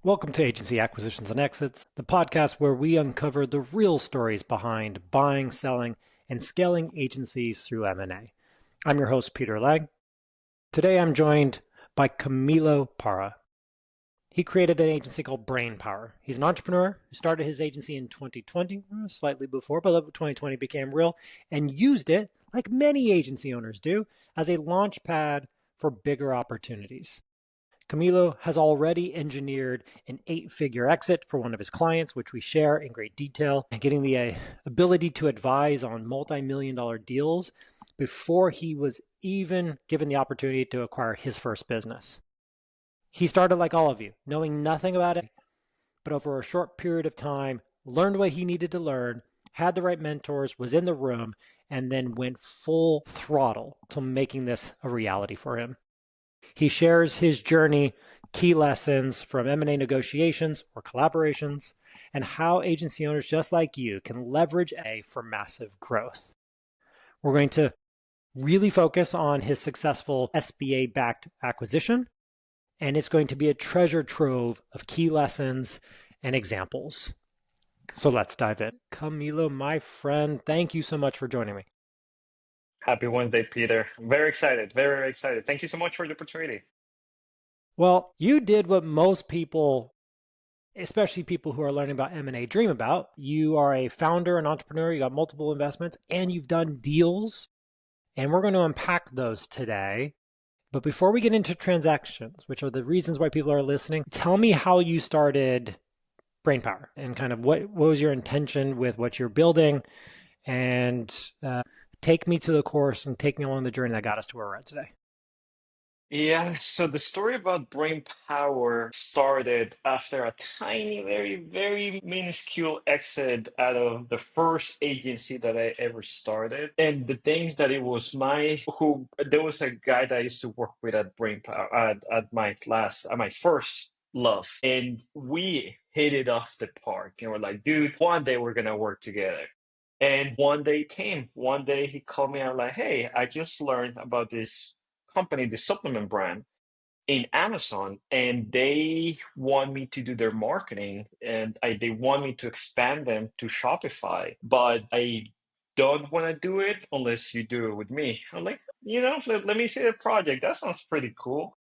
Welcome to Agency Acquisitions and Exits, the podcast where we uncover the real stories behind buying, selling, and scaling agencies through M&A. I'm your host, Peter Lang. Today I'm joined by Camilo Parra. He created an agency called Brainpower. He's an entrepreneur who started his agency in 2020, slightly before, but 2020 became real, and used it, like many agency owners do, as a launch pad for bigger opportunities. Camilo has already engineered an 8-figure exit for one of his clients, which we share in great detail, and getting the ability to advise on multi-million-dollar deals before he was even given the opportunity to acquire his first business. He started like all of you, knowing nothing about it, but over a short period of time, learned what he needed to learn, had the right mentors, was in the room, and then went full throttle to making this a reality for him. He shares his journey, key lessons from M&A negotiations or collaborations, and how agency owners just like you can leverage A for massive growth. We're going to really focus on his successful SBA-backed acquisition, and it's going to be a treasure trove of key lessons and examples. So let's dive in. Camilo, my friend, thank you so much for joining me. Happy Wednesday, Peter. Very excited, very excited. Thank you so much for the opportunity. Well, you did what most people, especially people who are learning about M&A, dream about. You are a founder, an entrepreneur, you got multiple investments, and you've done deals. And we're going to unpack those today. But before we get into transactions, which are the reasons why people are listening, tell me how you started Brainpower and kind of what was your intention with what you're building, and take me to the course and take me along the journey that got us to where we're at today. Yeah, so the story about brain power started after a tiny, very, very minuscule exit out of the first agency that I ever started. And the things that it was there was a guy that I used to work with at Brain Power at my class, at my first love. And we hit it off the park. And we're like, dude, one day we're gonna work together. And one day came. One day he called me out like, hey, I just learned about this company, the supplement brand in Amazon, and they want me to do their marketing and they want me to expand them to Shopify, but I don't want to do it unless you do it with me. I'm like, let me see the project. That sounds pretty cool.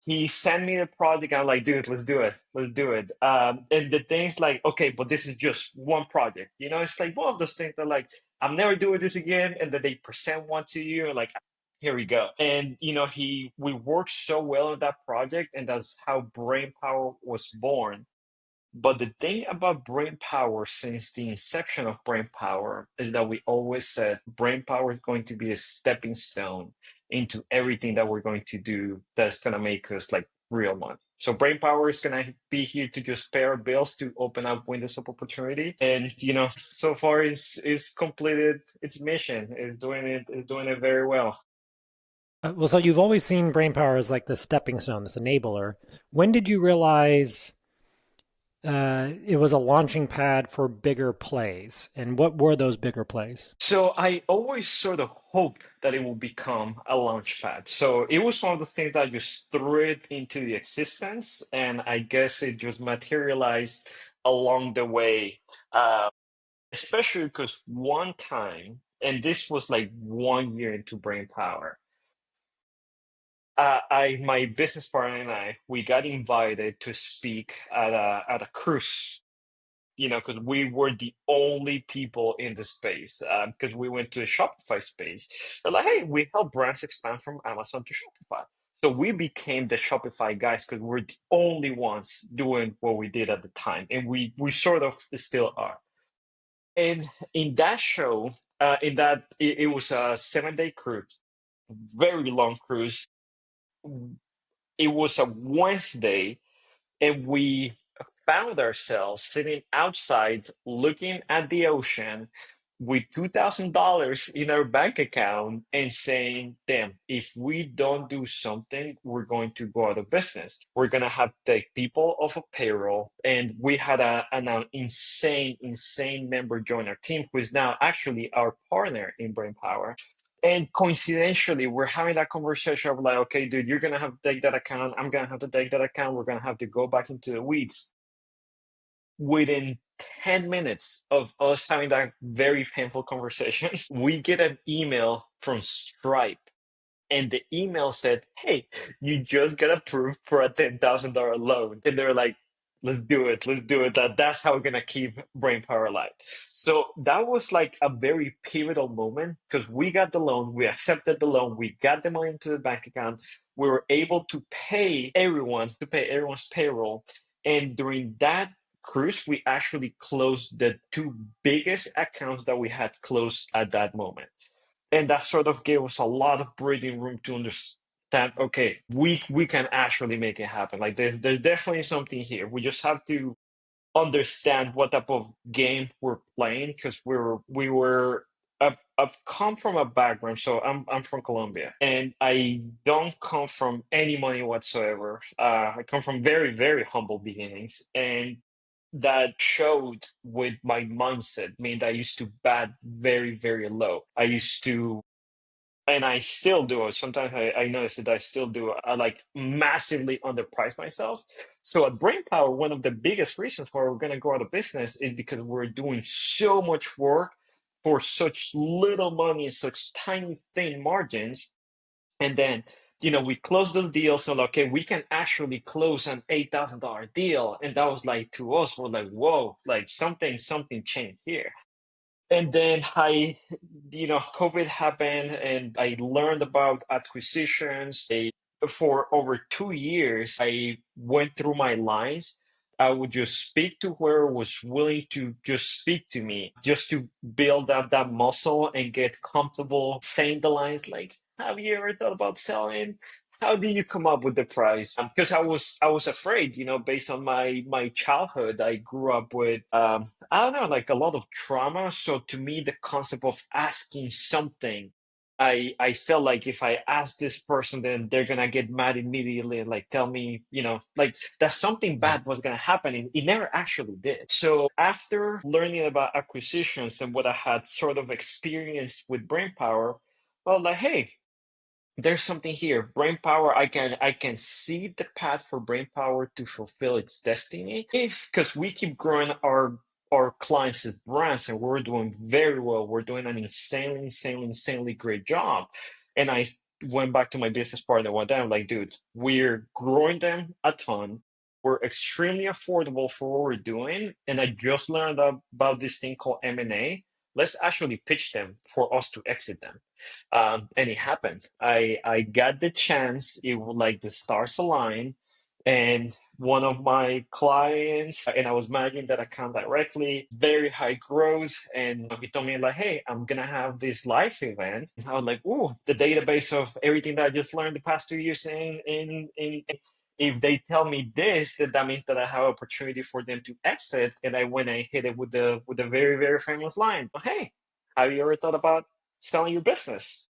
He sent me the project. I'm like, dude, let's do it. Let's do it. And the thing's like, okay, but this is just one project. It's like one of those things that like, I'm never doing this again. And then they present one to you, and like, here we go. And we worked so well on that project, and that's how Brain Power was born. But the thing about Brain Power since the inception of Brain Power is that we always said Brain Power is going to be a stepping stone into everything that we're going to do that's going to make us like real money. So Brain Power is going to be here to just pay our bills, to open up windows of opportunity. And so far it's completed its mission. It's doing it very well. Well, so you've always seen Brainpower as like the stepping stone, this enabler. When did you realize it was a launching pad for bigger plays? And what were those bigger plays? So I always sort of hoped that it would become a launch pad. So it was one of the things that just threw it into the existence, and I guess it just materialized along the way. Especially because one time, and this was like 1 year into Brain Power, my business partner and I, we got invited to speak at a cruise, because we were the only people in the space. Because we went to a Shopify space. They're like, hey, we help brands expand from Amazon to Shopify. So we became the Shopify guys because we're the only ones doing what we did at the time, and we sort of still are. And in that show, it was a 7-day cruise, very long cruise. It was a Wednesday, and we found ourselves sitting outside looking at the ocean with $2,000 in our bank account and saying, damn, if we don't do something, we're going to go out of business. We're going to have to take people off of payroll. And we had an insane member join our team, who is now actually our partner in Brain Power. And coincidentally, we're having that conversation of like, okay, dude, you're gonna have to take that account. I'm gonna have to take that account. We're gonna have to go back into the weeds. Within 10 minutes of us having that very painful conversation, we get an email from Stripe. And the email said, "Hey, you just got approved for a $10,000 loan." And they're like, "Let's do it. Let's do it. That's how we're gonna keep brain power alive." So that was like a very pivotal moment because we got the loan, we accepted the loan, we got the money into the bank account, we were able to pay everyone's payroll. And during that cruise, we actually closed the two biggest accounts that we had closed at that moment. And that sort of gave us a lot of breathing room to understand, okay, we can actually make it happen. Like there's definitely something here. We just have to understand what type of game we're playing because we were I've come from a background, so I'm from Colombia, and I don't come from any money whatsoever. I come from very, very humble beginnings, and that showed with my mindset. I mean, I used to bat very, very low. I used to, and I still do it. Sometimes I notice that I still do. I like massively underprice myself. So at Brain Power, one of the biggest reasons why we're going to go out of business is because we're doing so much work for such little money, such tiny thin margins, and then we close the deal. So like, okay, we can actually close an $8,000 deal, and that was like to us, we're like, whoa, like something changed here. And then COVID happened and I learned about acquisitions. For over 2 years, I went through my lines. I would just speak to whoever was willing to just speak to me, just to build up that muscle and get comfortable saying the lines like, "Have you ever thought about selling? How did you come up with the price?" Because I was afraid, based on my childhood. I grew up with I don't know, like a lot of trauma. So to me, the concept of asking something, I felt like if I ask this person, then they're gonna get mad immediately and like tell me, like that something Right. bad was gonna happen, and it never actually did. So after learning about acquisitions and what I had sort of experienced with brain power, well, like, hey, there's something here. Brain power, I can see the path for brain power to fulfill its destiny if, because we keep growing our clients' brands and we're doing very well. We're doing an insanely great job. And I went back to my business partner one day. I'm like, dude, we're growing them a ton. We're extremely affordable for what we're doing. And I just learned about this thing called M&A. Let's actually pitch them for us to exit them. And it happened. I got the chance. It was like the stars aligned, and one of my clients, and I was managing that account directly, very high growth, and he told me like, "Hey, I'm gonna have this live event." And I was like, "Ooh, the database of everything that I just learned the past 2 years in." If they tell me this, then that means that I have opportunity for them to exit. And I went and hit it with the very, very famous line. "Hey, have you ever thought about selling your business?"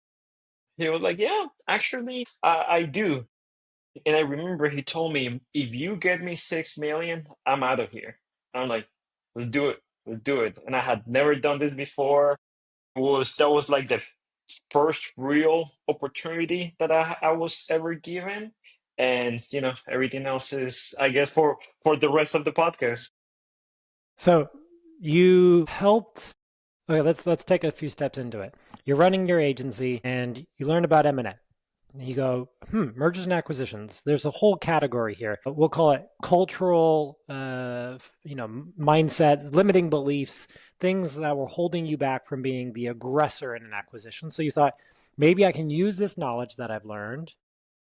He was like, "Yeah, actually, I do." And I remember he told me, "If you get me 6 million, I'm out of here." I'm like, "Let's do it. Let's do it." And I had never done this before. That was like the first real opportunity that I was ever given. And everything else is, I guess, for the rest of the podcast. So you helped. Okay, let's take a few steps into it. You're running your agency and you learn about M&A. You go, mergers and acquisitions. There's a whole category here. We'll call it cultural, mindset, limiting beliefs, things that were holding you back from being the aggressor in an acquisition. So you thought, maybe I can use this knowledge that I've learned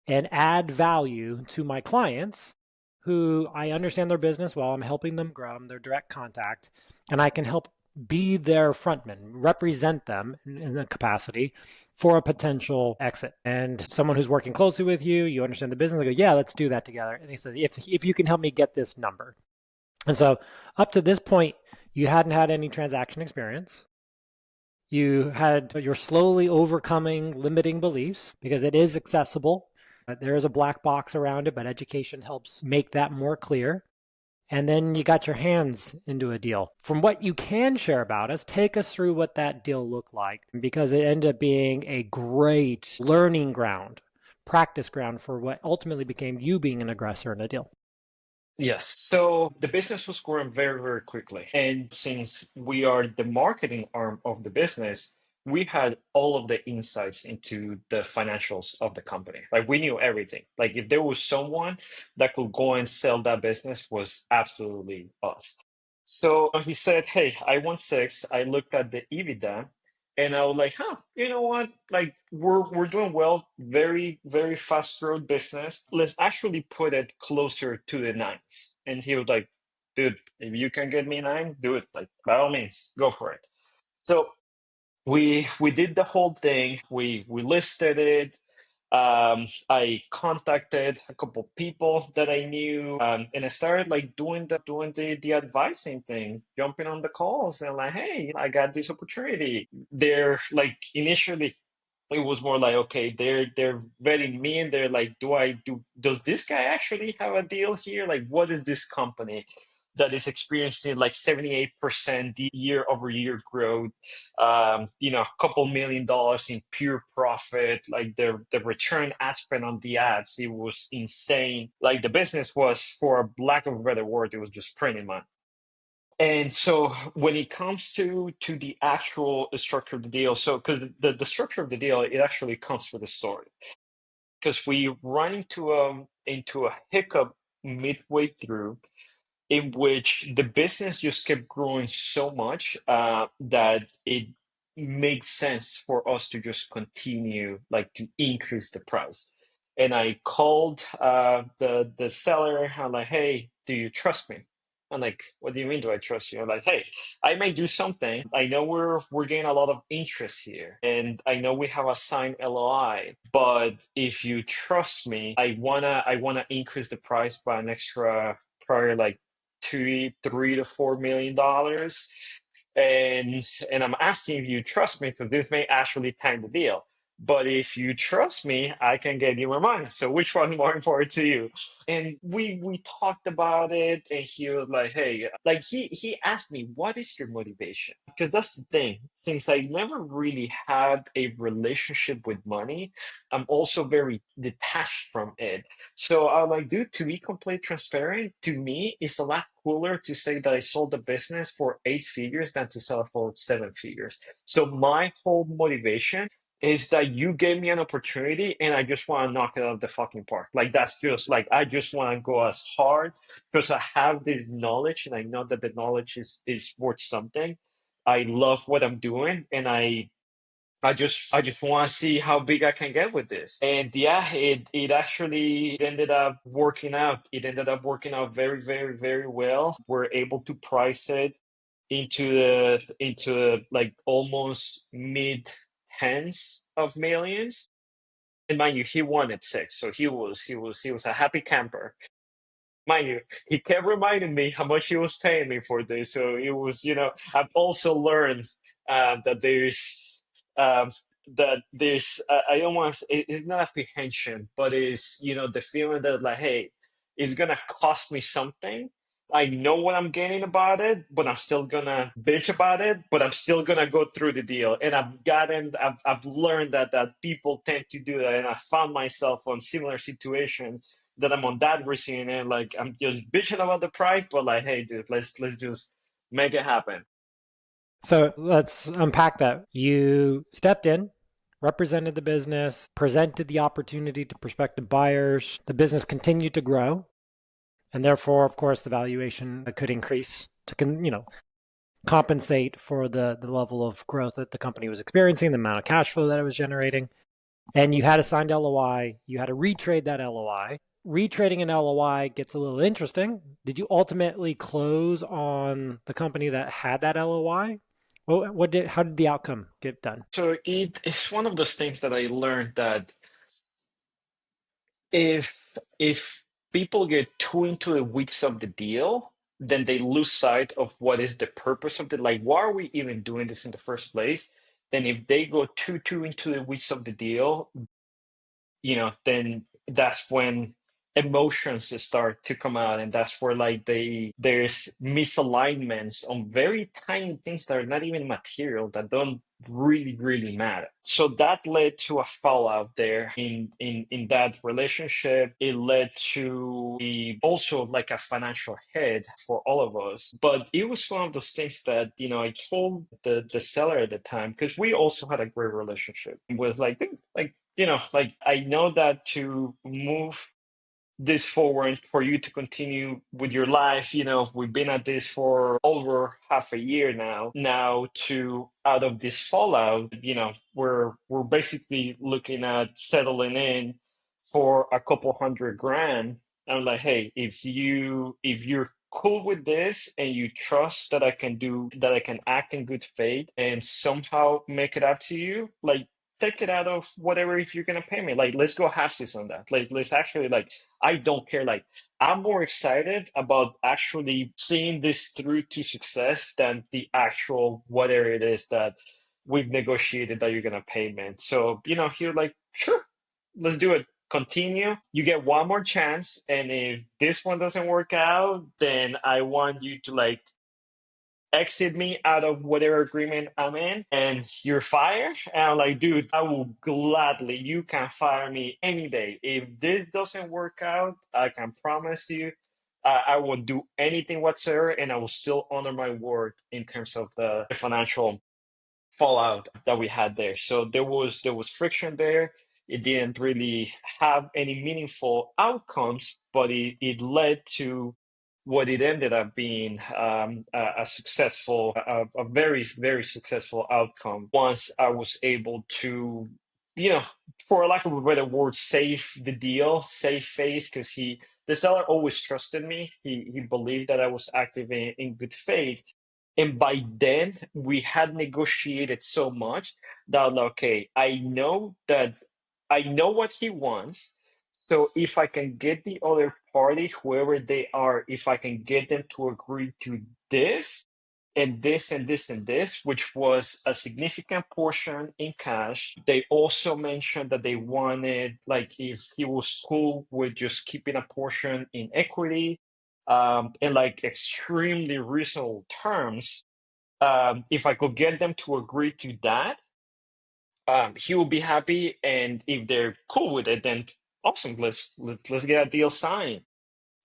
and add value to my clients who I understand their business well. I'm helping them grow. I'm their direct contact, and I can help be their frontman, represent them in the capacity for a potential exit. And someone who's working closely with you, you understand the business, they go, yeah, let's do that together. And he says, if you can help me get this number. And so up to this point, you hadn't had any transaction experience. You're slowly overcoming limiting beliefs because it is accessible. There is a black box around it, but education helps make that more clear. and then you got your hands into a deal. From what you can share about us, take us through what that deal looked like, because it ended up being a great learning ground, practice ground for what ultimately became you being an aggressor in a deal. Yes. So the business was growing very, very quickly. And since we are the marketing arm of the business, we had all of the insights into the financials of the company. Like we knew everything. Like if there was someone that could go and sell that business was absolutely us. So he said, "Hey, I want six." I looked at the EBITDA and I was like, huh, you know what? Like we're doing well, very, very fast growth business. Let's actually put it closer to the nines. And he was like, dude, if you can get me nine, do it. Like by all means, go for it. So we did the whole thing. We listed it. I contacted a couple people that I knew, and I started like doing the advising thing, jumping on the calls and like, hey, I got this opportunity. They're like initially it was more like, okay, they're vetting me and they're like, does this guy actually have a deal here? Like, what is this company that is experiencing like 78% year over year growth? A couple $1 million in pure profit, like the return ad spend on the ads, it was insane. Like the business was, for lack of a better word, it was just printing money. And so when it comes to the actual structure of the deal, so because the structure of the deal, it actually comes with a story. Because we run into a hiccup midway through, in which the business just kept growing so much that it makes sense for us to just continue, like to increase the price. And I called the seller. I'm like, hey, do you trust me? I'm like, what do you mean, do I trust you? I'm like, hey, I may do something. I know we're getting a lot of interest here, and I know we have a signed LOI. But if you trust me, I wanna increase the price by an extra, probably like $3 to $4 million. And I'm asking if you trust me because this may actually tank the deal. But if you trust me, I can get you more money. So which one's more important to you? And we talked about it, and he was like, "Hey," like he asked me, "What is your motivation?" Because that's the thing. Since I never really had a relationship with money, I'm also very detached from it. So I was like, dude, to be completely transparent, to me, it's a lot cooler to say that I sold the business for 8 figures than to sell it for 7 figures. So my whole motivation is that you gave me an opportunity and I just want to knock it out of the fucking park. Like that's just like I just want to go as hard because I have this knowledge and I know that the knowledge is worth something. I love what I'm doing and I just want to see how big I can get with this. And yeah, it actually ended up working out. It ended up working out very, very, very well. We're able to price it into like almost mid tens of millions. And mind you, he wanted six, so he was a happy camper. Mind you, he kept reminding me how much he was paying me for this. So it was, I've also learned that um, I don't want to, it's not apprehension, but it's, the feeling that like, hey, it's gonna cost me something. I know what I'm getting about it, but I'm still gonna bitch about it, but I'm still gonna go through the deal. And I've learned that people tend to do that. And I found myself on similar situations that I'm on that receiving end. Like I'm just bitching about the price, but like, hey, dude, let's just make it happen. So let's unpack that. You stepped in, represented the business, presented the opportunity to prospective buyers. The business continued to grow, and therefore, of course, the valuation could increase to compensate for the level of growth that the company was experiencing, the amount of cash flow that it was generating. And you had a signed LOI. You had to retrade that LOI. Retrading an LOI gets a little interesting. Did you ultimately close on the company that had that LOI? How did the outcome get done? So it's one of those things that I learned that if people get too into the weeds of the deal, then they lose sight of what is the purpose of the, like, why are we even doing this in the first place? And if they go too into the weeds of the deal, then that's when emotions start to come out, and that's where like there's misalignments on very tiny things that are not even material, that don't really matter. So that led to a fallout there in that relationship. It led to also like a financial hit for all of us. But it was one of those things that, I told the seller at the time, because we also had a great relationship, with like, "Dude, like, like, I know that to move this forward for you to continue with your life. We've been at this for over half a year now, to out of this fallout, we're basically looking at settling in for a couple hundred grand." I'm like, "Hey, if you're cool with this, and you trust that I can act in good faith and somehow make it up to you, like, take it out of whatever, if you're gonna pay me, like, let's go halfsies on that. Like, let's actually, like, I don't care. Like, I'm more excited about actually seeing this through to success than the actual whatever it is that we've negotiated that you're gonna pay me." So, he was like, "Sure, let's do it. Continue. You get one more chance, and if this one doesn't work out, then I want you to, like, exit me out of whatever agreement I'm in, and you're fired." And I'm like, "Dude, I will gladly, you can fire me any day. If this doesn't work out, I can promise you, I will do anything whatsoever, and I will still honor my word in terms of the financial fallout that we had there." So there was friction there. It didn't really have any meaningful outcomes, but it led to what it ended up being, a successful, a very very successful outcome, once I was able to, you know, for lack of a better word, save the deal, save face, because the seller always trusted me. He believed that I was active in good faith, and by then, we had negotiated so much that, like, okay, I know what he wants. So if I can get the other party, whoever they are, if I can get them to agree to this and this and this and this, which was a significant portion in cash. They also mentioned that they wanted, like, if he was cool with just keeping a portion in equity, and like extremely reasonable terms. If I could get them to agree to that, he will be happy. And if they're cool with it, then awesome. Let's get a deal signed.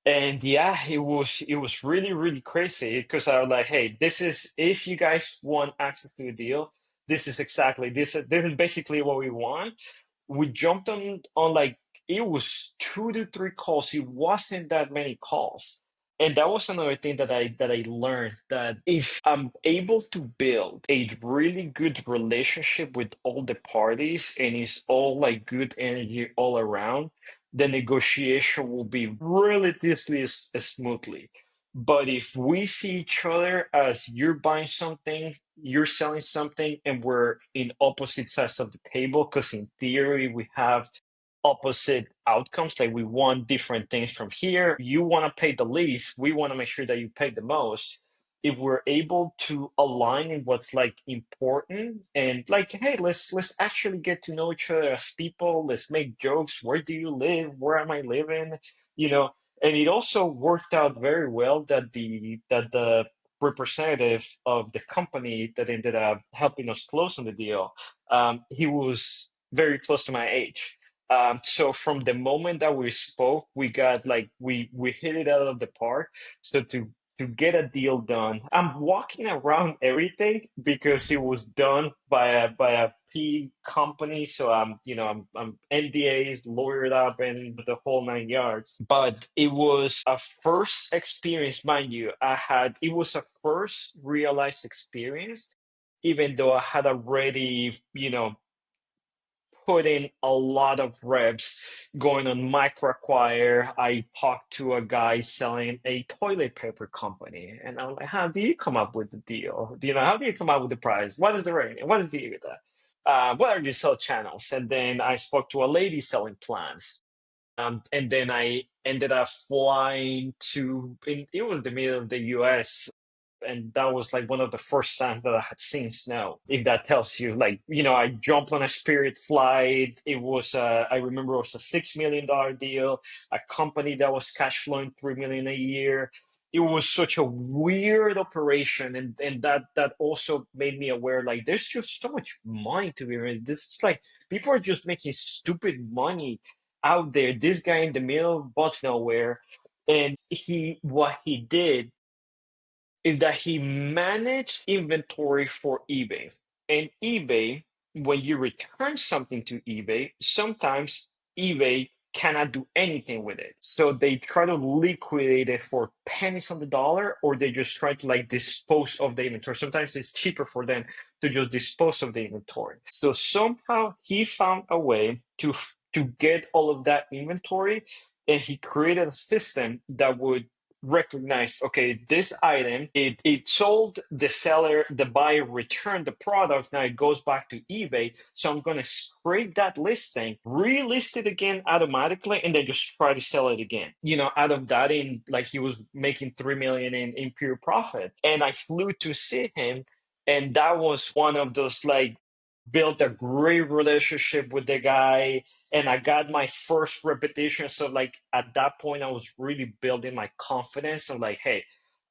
And yeah, it was really crazy, because I was like, "Hey, this is, if you guys want access to the deal, this is exactly this is basically what we want." We jumped on like, it was 2 to 3 calls. It wasn't that many calls. And that was another thing that I learned, that if I'm able to build a really good relationship with all the parties, and it's all like good energy all around, the negotiation will be relatively smoothly. But if we see each other as, you're buying something, you're selling something, and we're in opposite sides of the table, because in theory we have opposite outcomes, like we want different things from here. You want to pay the least, we want to make sure that you pay the most. If we're able to align in what's like important, and like, "Hey, let's actually get to know each other as people. Let's make jokes. Where do you live? Where am I living?" You know, and it also worked out very well that the representative of the company that ended up helping us close on the deal, he was very close to my age. So from the moment that we spoke, we got like, we hit it out of the park. So to get a deal done, I'm walking around everything, because it was done by a P company. So I'm NDAs, lawyered up, and the whole 9 yards. But it was a first experience, mind you. It was a first realized experience, even though I had already, put in a lot of reps going on micro acquire. I talked to a guy selling a toilet paper company, and I'm like, "How do you come up with the deal? How do you come up with the price? What is the rate? What is the EBITDA? What are your sales channels?" And then I spoke to a lady selling plants. And then I ended up flying it was the middle of the US. And that was like one of the first times that I had seen snow. If that tells you, like, I jumped on a Spirit flight. It was, I remember it was a $6 million deal, a company that was cash flowing 3 million a year. It was such a weird operation, and that also made me aware, like, there's just so much money to be made. This is like people are just making stupid money out there. This guy in the middle, but nowhere, and what he did is that he managed inventory for eBay. And eBay, when you return something to eBay, sometimes eBay cannot do anything with it. So they try to liquidate it for pennies on the dollar, or they just try to like dispose of the inventory. Sometimes it's cheaper for them to just dispose of the inventory. So somehow he found a way to get all of that inventory, and he created a system that would recognize, okay, this item, it sold, the buyer returned the product, now it goes back to eBay, so I'm going to scrape that listing, relist it again automatically, and then just try to sell it again, out of that. In like, he was making 3 million in pure profit, and I flew to see him, and that was one of those, like, built a great relationship with the guy, and I got my first repetition. So like at that point, I was really building my confidence. I'm like, hey,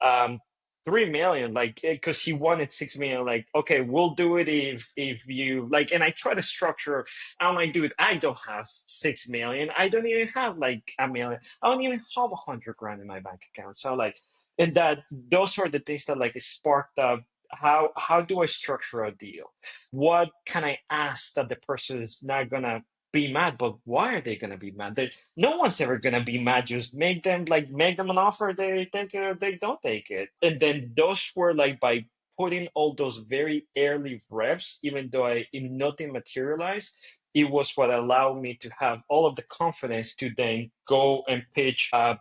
um, 3 million, like, because he wanted 6 million. Like, okay, we'll do it if you like. And I try to structure. I'm like, dude, I don't have 6 million. I don't even have like a million. I don't even have 100 grand in my bank account. So like, and that those are the things that like sparked up. How do I structure a deal? What can I ask that the person is not gonna be mad? But why are they gonna be mad? No one's ever gonna be mad. Just make them an offer. They take it or they don't take it. And then those were like, by putting all those very early reps, even though nothing materialized, it was what allowed me to have all of the confidence to then go and pitch, a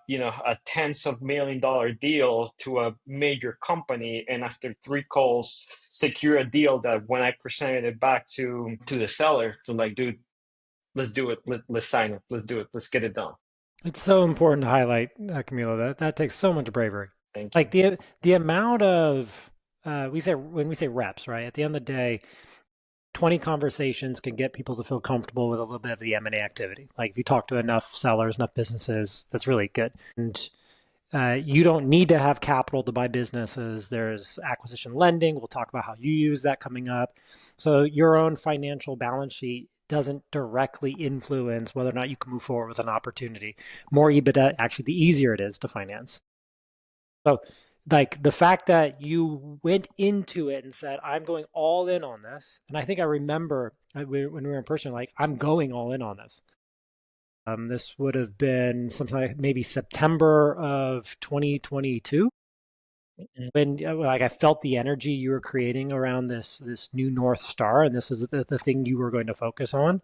tens of $1 million deal to a major company. And after 3 calls, secure a deal that when I presented it back to the seller, to like, dude, let's do it. Let's sign it. Let's do it. Let's get it done. It's so important to highlight, Camilo. That takes so much bravery. Thank Like you. the amount of we say when we say reps, right? At the end of the day, 20 conversations can get people to feel comfortable with a little bit of the M&A activity. Like if you talk to enough sellers, enough businesses, that's really good. And you don't need to have capital to buy businesses. There's acquisition lending. We'll talk about how you use that coming up. So your own financial balance sheet doesn't directly influence whether or not you can move forward with an opportunity. More EBITDA, actually, the easier it is to finance. So, like the fact that you went into it and said, I'm going all in on this. And I think I remember when we were in person, like, I'm going all in on this. This would have been something like maybe September of 2022 when like I felt the energy you were creating around this new North Star, and this is the thing you were going to focus on.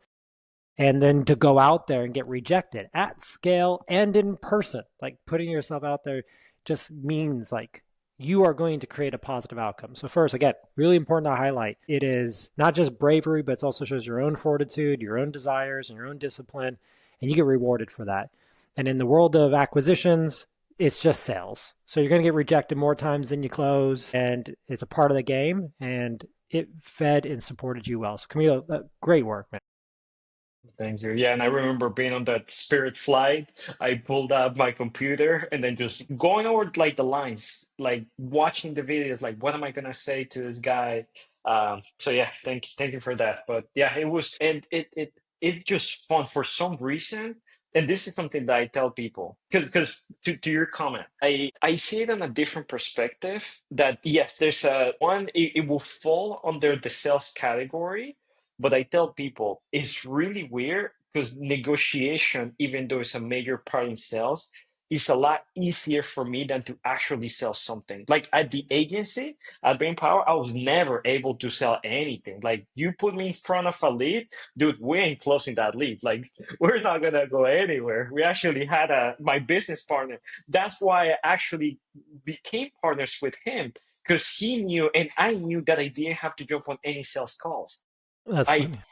And then to go out there and get rejected at scale and in person, like putting yourself out there just means like you are going to create a positive outcome. So first, again, really important to highlight, it is not just bravery, but it also shows your own fortitude, your own desires, and your own discipline, and you get rewarded for that. And in the world of acquisitions, it's just sales. So you're going to get rejected more times than you close, and it's a part of the game, and it fed and supported you well. So Camilo, great work, man. Thank you. Yeah, and I remember being on that Spirit flight. I pulled up my computer and then just going over like the lines, like watching the videos, like what am I gonna say to this guy? So yeah, thank you for that. But yeah, it was, and it just fun for some reason. And this is something that I tell people, because to your comment, I see it on a different perspective. That yes, there's a one, it will fall under the sales category, but I tell people it's really weird because negotiation, even though it's a major part in sales, is a lot easier for me than to actually sell something. Like at the agency, at Brain Power, I was never able to sell anything. Like you put me in front of a lead, dude, we ain't closing that lead. Like we're not gonna go anywhere. We actually had my business partner. That's why I actually became partners with him, because he knew and I knew that I didn't have to jump on any sales calls. That's I funny.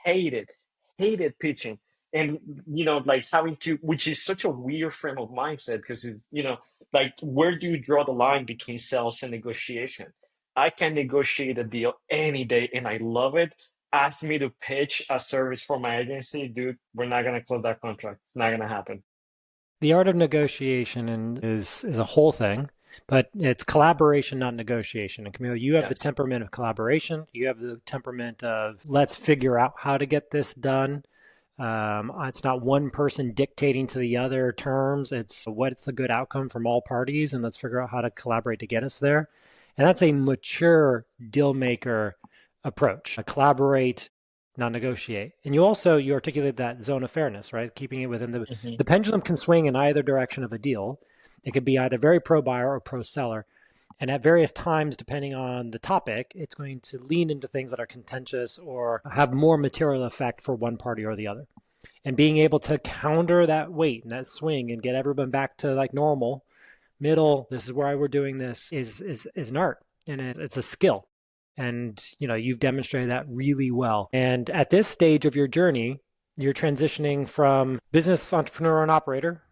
hated pitching. And like having to, which is such a weird frame of mindset, because it's, like, where do you draw the line between sales and negotiation? I can negotiate a deal any day and I love it. Ask me to pitch a service for my agency, dude, we're not gonna close that contract. It's not gonna happen. The art of negotiation is a whole thing, but it's collaboration, not negotiation. And Camilo, you have the Yes. temperament of collaboration. You have the temperament of let's figure out how to get this done. It's not one person dictating to the other terms. It's what's the good outcome from all parties, and let's figure out how to collaborate to get us there. And that's a mature deal maker approach. Collaborate, not negotiate. And you articulate that zone of fairness, right? Keeping it within Hmm. the pendulum can swing in either direction of a deal. It could be either very pro buyer or pro seller. And at various times, depending on the topic, it's going to lean into things that are contentious or have more material effect for one party or the other. And being able to counter that weight and that swing and get everyone back to like normal, middle, this is why we're doing this is an art and it's a skill. And you've demonstrated that really well. And at this stage of your journey, you're transitioning from business entrepreneur and operator,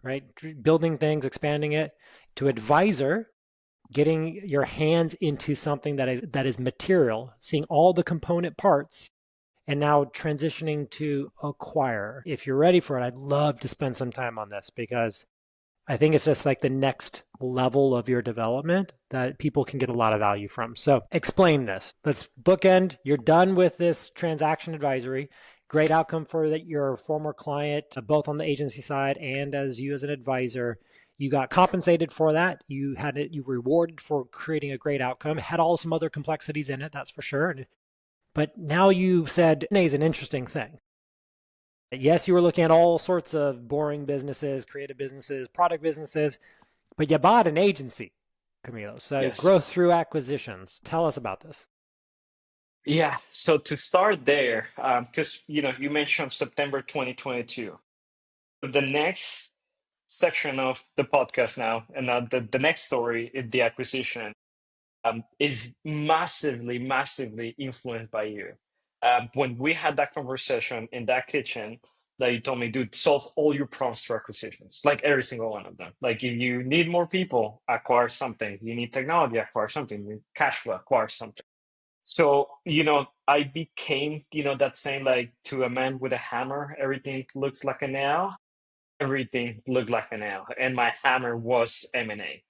right? Building things, expanding it, to advisor, getting your hands into something that is material, seeing all the component parts, and now transitioning to acquire. If you're ready for it, I'd love to spend some time on this because I think it's just like the next level of your development that people can get a lot of value from. So explain this. Let's bookend. You're done with this transaction advisory. Great outcome for your former client, both on the agency side and as you as an advisor. You got compensated for that. You rewarded for creating a great outcome. It had all some other complexities in it, that's for sure. But now you said M&A is an interesting thing. Yes, you were looking at all sorts of boring businesses, creative businesses, product businesses, but you bought an agency, Camilo. So Yes. growth through acquisitions. Tell us about this. Yeah. So to start there, because you mentioned September 2022. The next section of the podcast now, and the next story is the acquisition, is massively, massively influenced by you. When we had that conversation in that kitchen, that you told me, dude, solve all your problems through acquisitions, like every single one of them. Like if you need more people, acquire something. You need technology, acquire something. You need cash flow, acquire something. So, I became, that saying, like, to a man with a hammer, everything looks like a nail. Everything looked like a nail. And my hammer was M&A.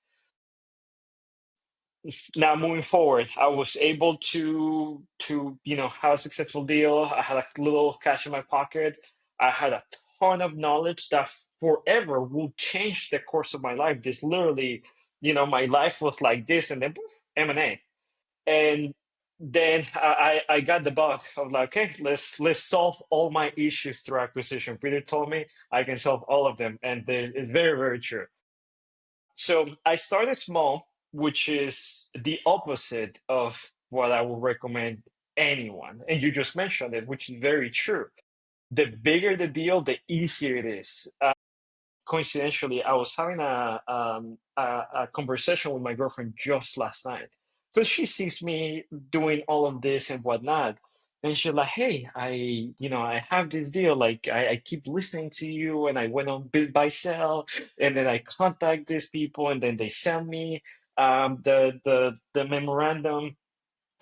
Now, moving forward, I was able to have a successful deal. I had a little cash in my pocket. I had a ton of knowledge that forever will change the course of my life. This literally, my life was like this, and then poof, M&A. And then I got the bug of like, okay, let's solve all my issues through acquisition. Peter told me I can solve all of them, and it's very, very true. So I started small, which is the opposite of what I would recommend anyone. And you just mentioned it, which is very true. The bigger the deal, the easier it is. Coincidentally, I was having a conversation with my girlfriend just last night because she sees me doing all of this and whatnot. And she's like, "Hey, I have this deal. Like, I keep listening to you, and I went on bid buy sell, and then I contact these people, and then they send me the memorandum."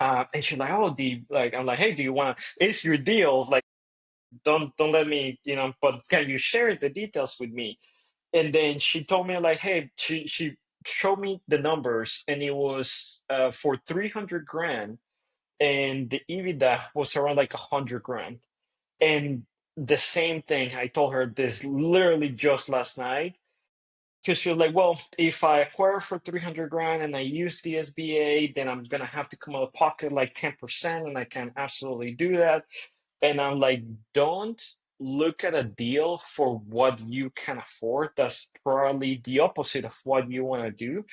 And she's like, "Oh, the like." I'm like, "Hey, do you want? It's your deal. Like, don't let me, but can you share the details with me?" And then she told me like, hey, she showed me the numbers, and it was for 300 grand, and the EBITDA was around like 100 grand. And the same thing, I told her this literally just last night, because she was like, well, if I acquire for 300 grand and I use the SBA, then I'm gonna have to come out of pocket like 10%, and I can absolutely do that. And I'm like, don't look at a deal for what you can afford. That's probably the opposite of what you want to do.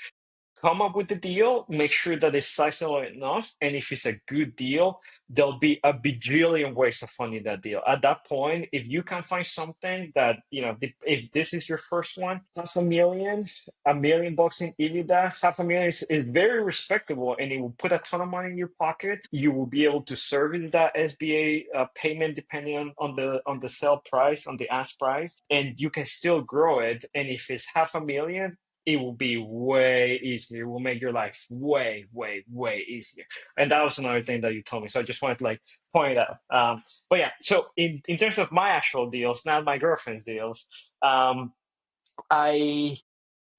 come up with the deal, make sure that it's sizable enough, and if it's a good deal, there'll be a bajillion ways of funding that deal. At that point, if you can find something that, if this is your first one, $500,000 in EBITDA, 500,000 is very respectable, and it will put a ton of money in your pocket. You will be able to service that SBA payment depending on the sell price, on the ask price, and you can still grow it. And if it's 500,000, it will be way easier. It will make your life way, way, way easier. And that was another thing that you told me. So I just wanted to like point it out. But yeah, so in terms of my actual deals, not my girlfriend's deals,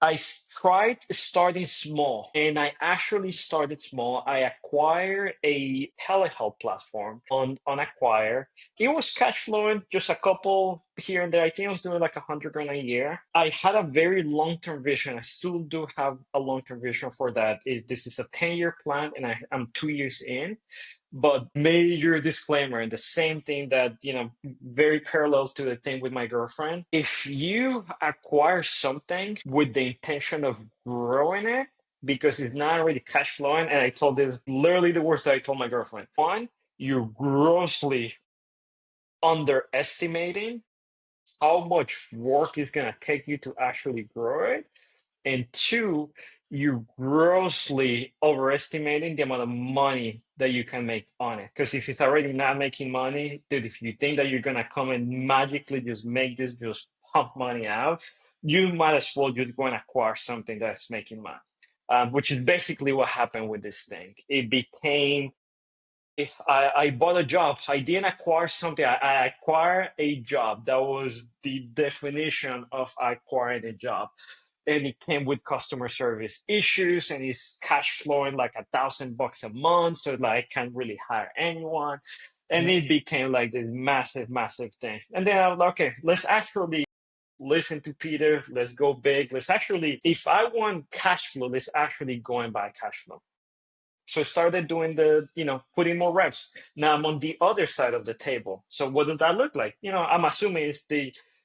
I tried starting small, and I actually started small. I acquired a telehealth platform on Acquire. It was cash flowing, just a couple here and there. I think I was doing like 100 grand a year. I had a very long term vision. I still do have a long term vision for that. This is a 10-year plan, and I'm 2 years in. But major disclaimer, and the same thing that, very parallel to the thing with my girlfriend. If you acquire something with the intention of growing it, because it's not already cash flowing, and I told this literally the words that I told my girlfriend. One, you're grossly underestimating how much work is going to take you to actually grow it. And two, you're grossly overestimating the amount of money that you can make on it. Because if it's already not making money, dude, if you think that you're gonna come and magically just make this just pump money out, you might as well just go and acquire something that's making money. Which is basically what happened with this thing. It became, if I bought a job, I didn't acquire something. I acquired a job. That was the definition of acquiring a job. And it came with customer service issues, and it's cash flowing like $1,000 a month. So like I can't really hire anyone. And Yeah. it became like this massive, massive thing. And then I was like, okay, let's actually listen to Peter. Let's go big. Let's actually, if I want cash flow, let's actually go and buy cash flow. So I started doing putting more reps. Now I'm on the other side of the table. So what does that look like? I'm assuming it's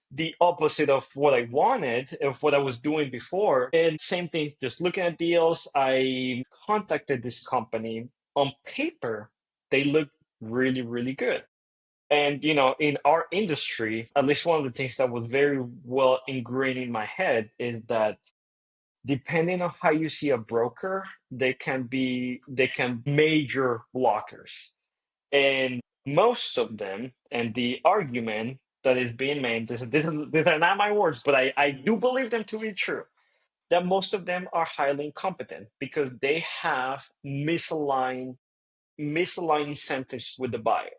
the opposite of what I wanted, of what I was doing before. And same thing, just looking at deals. I contacted this company. On paper, they look really, really good. And in our industry, at least one of the things that was very well ingrained in my head is that depending on how you see a broker, they can major blockers. And most of them, and the argument that is being made, these are not my words, but I do believe them to be true, that most of them are highly incompetent because they have misaligned incentives with the buyer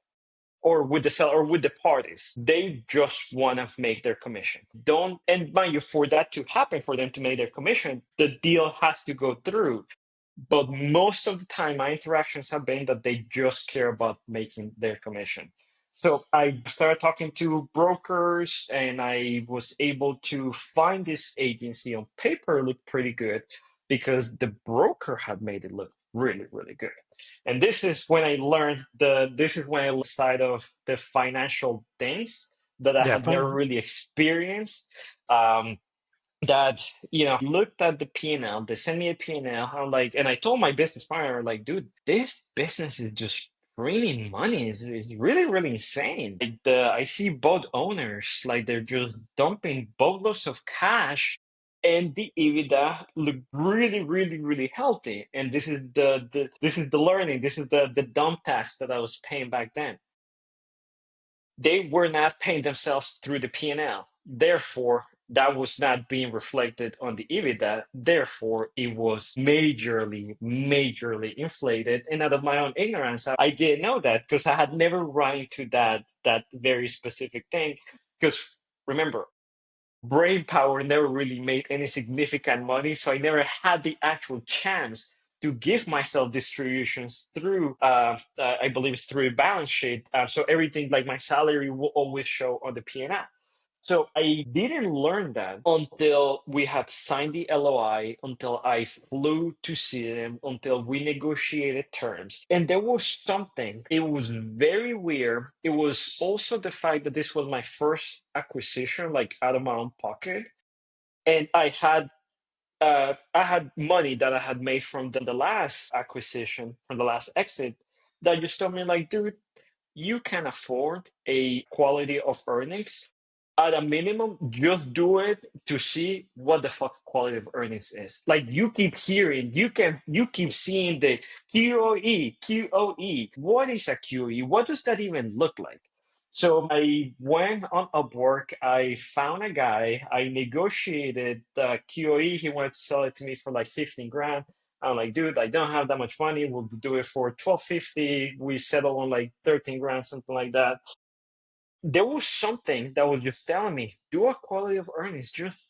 or with the seller or with the parties. They just want to make their commission. Don't, and mind you, for that to happen, for them to make their commission, the deal has to go through. But most of the time, my interactions have been that they just care about making their commission. So I started talking to brokers, and I was able to find this agency. On paper looked pretty good because the broker had made it look really, really good. And this is when I learned side of the financial things that I Yeah. had never Fine. really experienced. Um, that looked at the P&L, they sent me a P&L. I'm like, and I told my business partner, like, dude, this business is just bringing money. Is really, really insane. Like, I see both owners, like, they're just dumping boatloads of cash, and the EBITDA look really, really, really healthy. And this is the learning, this is the dump tax that I was paying back then. They were not paying themselves through the P&L. Therefore, that was not being reflected on the EBITDA. Therefore, it was majorly, majorly inflated. And out of my own ignorance, I didn't know that because I had never run into that very specific thing. Because remember, brain power never really made any significant money, so I never had the actual chance to give myself distributions through I believe it's through a balance sheet. So everything, like my salary, will always show on the P&L. So I didn't learn that until we had signed the LOI, until I flew to see them, until we negotiated terms. And there was something, it was very weird. It was also the fact that this was my first acquisition, like out of my own pocket. And I had I had money that I had made from the last acquisition, from the last exit, that just told me like, dude, you can afford a quality of earnings. At a minimum, just do it to see what the fuck quality of earnings is. Like you keep hearing, you keep seeing the QOE, QOE. What is a QOE? What does that even look like? So I went on Upwork. I found a guy. I negotiated the QOE. He wanted to sell it to me for like 15 grand. I'm like, dude, I don't have that much money. We'll do it for 1250. We settle on like 13 grand, something like that. There was something that was just telling me, do a quality of earnings. Just.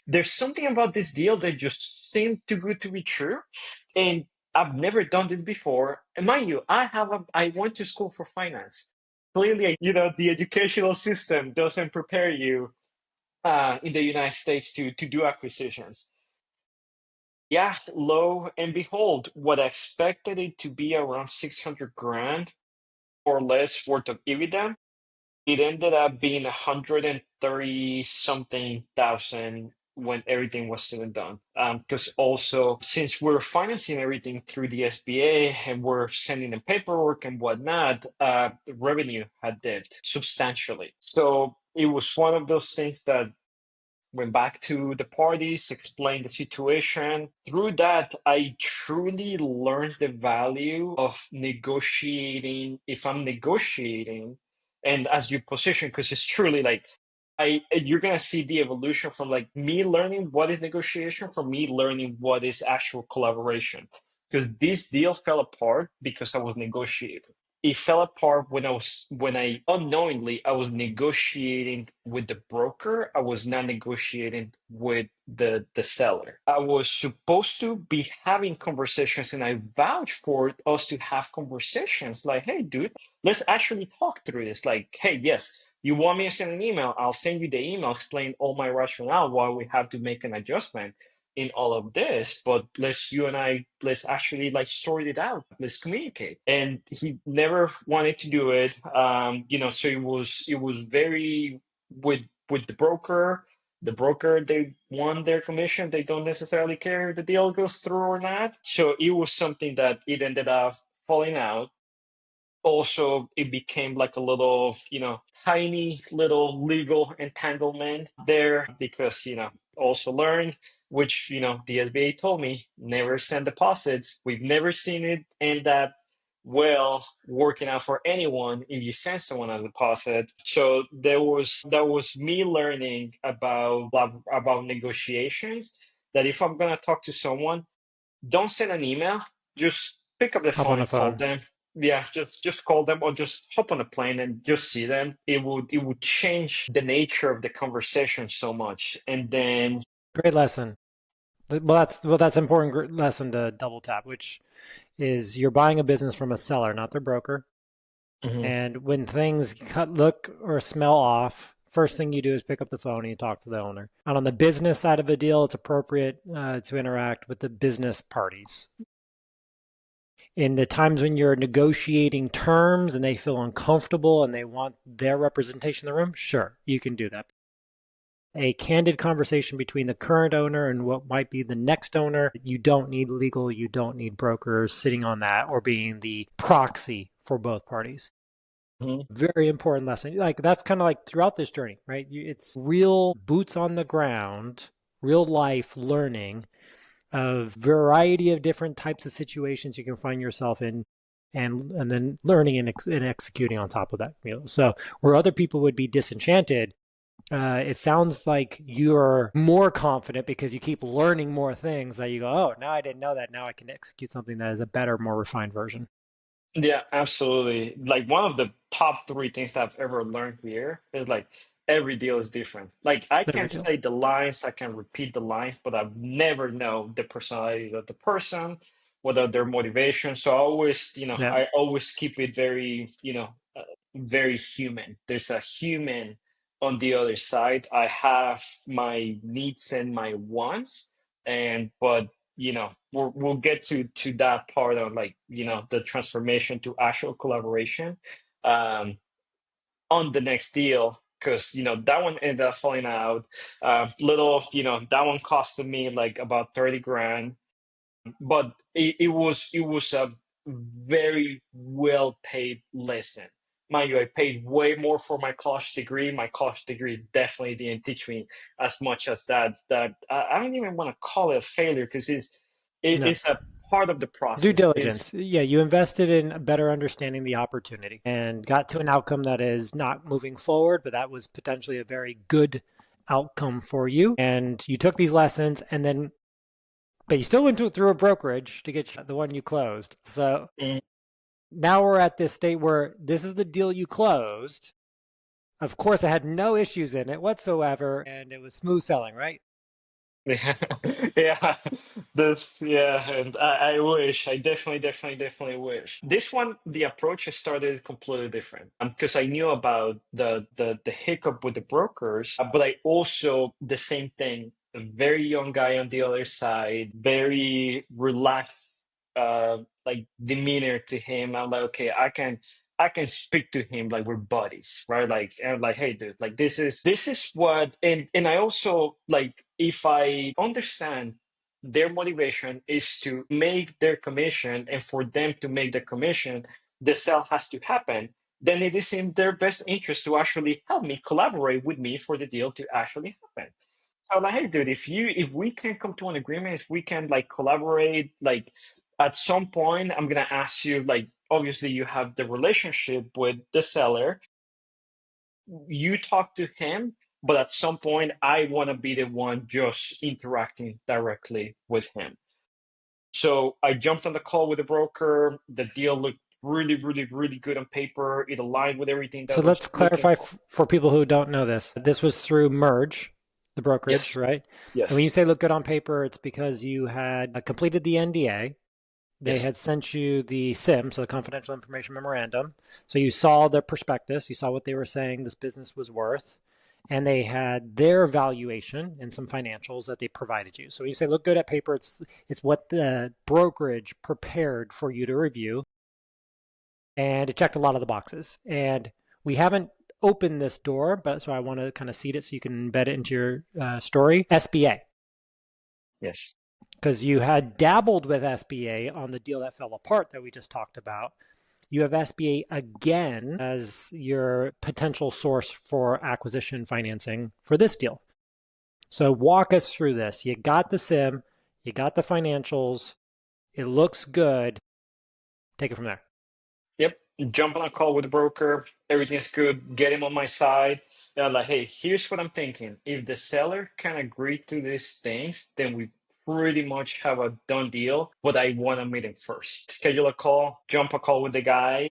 There's something about this deal that just seemed too good to be true, and I've never done this before. And mind you, I went to school for finance. Clearly, the educational system doesn't prepare you in the United States to do acquisitions. Yeah, lo and behold, what I expected it to be around 600 grand or less worth of EBITDA, it ended up being 130 something thousand when everything was said and done. Because also, since we're financing everything through the SBA and we're sending them paperwork and whatnot, the revenue had dipped substantially. So it was one of those things that went back to the parties, explained the situation. Through that, I truly learned the value of negotiating. If I'm negotiating, and as you position, because it's truly like you're gonna see the evolution from like me learning what is negotiation from me learning what is actual collaboration. Because this deal fell apart because I was negotiating. It fell apart when I unknowingly I was negotiating with the broker. I was not negotiating with the seller. I was supposed to be having conversations, and I vouch for us to have conversations like, hey dude, let's actually talk through this. Like, hey, yes, you want me to send an email, I'll send you the email, explain all my rationale why we have to make an adjustment in all of this, but let's actually like sort it out, let's communicate. And he never wanted to do it. So it was very with the broker, they want their commission, they don't necessarily care if the deal goes through or not. So it was something that it ended up falling out. Also, it became like a little, tiny little legal entanglement there because, also learned, which, the SBA told me, never send deposits. We've never seen it end up well working out for anyone if you send someone a deposit. So that was me learning about negotiations, that if I'm gonna talk to someone, don't send an email. Just pick up the Hop on phone the and call phone. them. Yeah, just call them or just hop on a plane and just see them. It would change the nature of the conversation so much. And then Great lesson. Well, that's an important lesson to double tap, which is you're buying a business from a seller, not their broker. Mhm. And when things look or smell off, first thing you do is pick up the phone and you talk to the owner. And on the business side of a deal, it's appropriate to interact with the business parties. In the times when you're negotiating terms and they feel uncomfortable and they want their representation in the room, sure, you can do that. A candid conversation between the current owner and what might be the next owner. You don't need legal, you don't need brokers sitting on that or being the proxy for both parties. Mhm. Very important lesson. Like that's kind of like throughout this journey, right? It's real boots on the ground, real life learning of variety of different types of situations you can find yourself in, and then learning and executing on top of that. So where other people would be disenchanted, it sounds like you're more confident because you keep learning more things that you go, oh, now I didn't know that. Now I can execute something that is a better, more refined version. Yeah, absolutely. Like one of the top three things that I've ever learned here is like every deal is different. Like I Every can deal. say the lines, I can repeat the lines, but I never know the personality of the person, whether their motivation. So Yeah. I always keep it very, very human. There's a human on the other side. I have my needs and my wants, but we'll get to that part of like the transformation to actual collaboration um on the next deal. because that one ended up falling out. Little, that one costed me like about 30 grand, but it was a very well paid lesson. Mind you, I paid way more for my college degree. My college degree definitely didn't teach me as much as that. That I don't even want to call it a failure because No. it's a part of the Due process. Is diligence. Yeah, you invested in better understanding the opportunity and got to an outcome that is not moving forward, but that was potentially a very good outcome for you. And you took these lessons and then, but you still went through a brokerage to get the one you closed. So mm, now we're at this state where this is the deal you closed. Of course, it had no issues in it whatsoever, and it was smooth selling, right? yeah, yeah, yeah, and I wish, I definitely wish. This one, the approach has started completely different. Because I knew about the hiccup with the brokers, but I also the same thing. A very young guy on the other side, very relaxed, like demeanor to him. I'm like, okay, I can speak to him like we're buddies, right? Like, and like, hey, dude, like this is what, and I also like if I understand their motivation is to make their commission, and for them to make the commission, the sale has to happen. Then it is in their best interest to actually help me collaborate with me for the deal to actually happen. So I'm like, hey, dude, if we can come to an agreement, if we can like collaborate, like at some point, I'm gonna ask you, like, obviously you have the relationship with the seller, you talk to him, but at some point, I want to be the one just interacting directly with him. So I jumped on the call with the broker. The deal looked really, really, really good on paper. It aligned with everything that So I was let's looking clarify for. for people who don't know this. This was through Merge, the brokerage, Yes, right? And when yes, you say look good on paper, it's because you had completed the NDA. They yes. had sent you the SIM, so the confidential information memorandum. So you saw the prospectus, you saw what they were saying this business was worth, and they had their valuation and some financials that they provided you. So when you say look good at paper, it's what the brokerage prepared for you to review, and it checked a lot of the boxes. And we haven't opened this door, but so I want to kind of seed it so you can embed it into your story. SBA, Yes. because you had dabbled with SBA on the deal that fell apart that we just talked about. You have SBA again as your potential source for acquisition financing for this deal. So walk us through this. You got the SIM, you got the financials, it looks good. Take it from there. Yep. Jump on a call with the broker. Everything's good. Get him on my side. And I'm like, hey, here's what I'm thinking. If the seller can agree to these things, then we pretty much have a done deal. But I want to meet him first. Schedule a call, jump a call with the guy.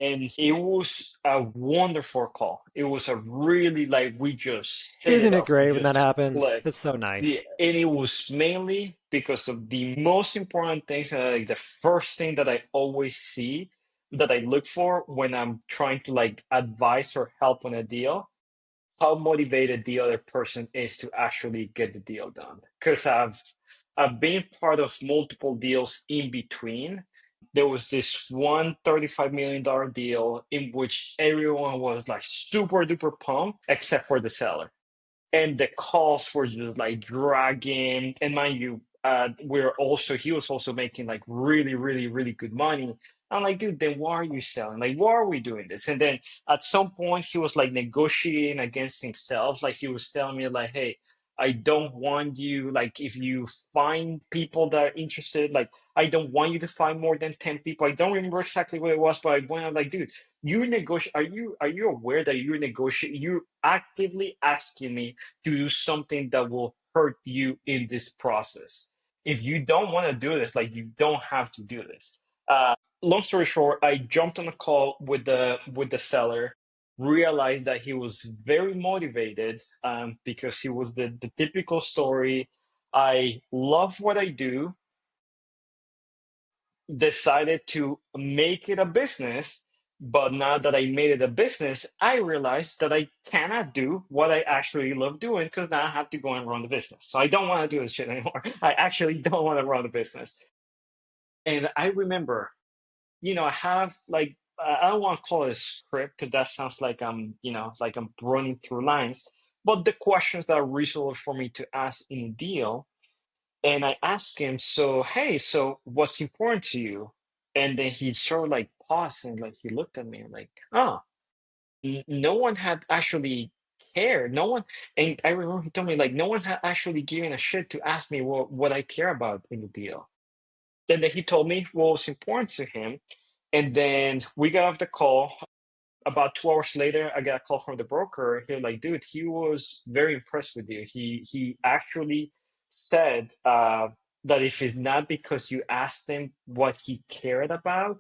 And it was a wonderful call. It was a really like we just hit it Isn't it off. We great when that just happens? clicked. It's so Yeah, nice. and it was mainly because of the most important things. Like the first thing that I always see that I look for when I'm trying to like advise or help on a deal, how motivated the other person is to actually get the deal done. Because I've been part of multiple deals in between. There was this one $35 million deal in which everyone was like super duper pumped except for the seller, and the calls were just like dragging. And mind you, he was also making like really, really, really good money. I'm like, dude, then why are you selling? Like, why are we doing this? And then at some point, he was like negotiating against himself. Like, he was telling me, like, hey, I don't want you, like, if you find people that are interested, like, I don't want you to find more than 10 people. I don't remember exactly what it was, but I went, I'm like, dude, you negotiate. Are you aware that you're negotiating? You're actively asking me to do something that will hurt you in this process. If you don't want to do this, like you don't have to do this. Long story short, I jumped on a call with the seller, realized that he was very motivated because he was the typical story. I love what I do, decided to make it a business. But now that I made it a business, I realized that I cannot do what I actually love doing because now I have to go and run the business. So I don't want to do this shit anymore. I actually don't want to run the business. And I remember, I have like I don't want to call it a script because that sounds like like I'm running through lines. But the questions that are reasonable for me to ask in a deal, and I asked him, so hey, so what's important to you? And then he sort of like paused and like he looked at me and like, oh, no one had actually cared. No one, and I remember he told me like no one had actually given a shit to ask me what I care about in the deal. Then he told me what was important to him, and then we got off the call. About 2 hours later, I got a call from the broker. He was like, dude, he was very impressed with you. He actually said that if it's not because you asked him what he cared about,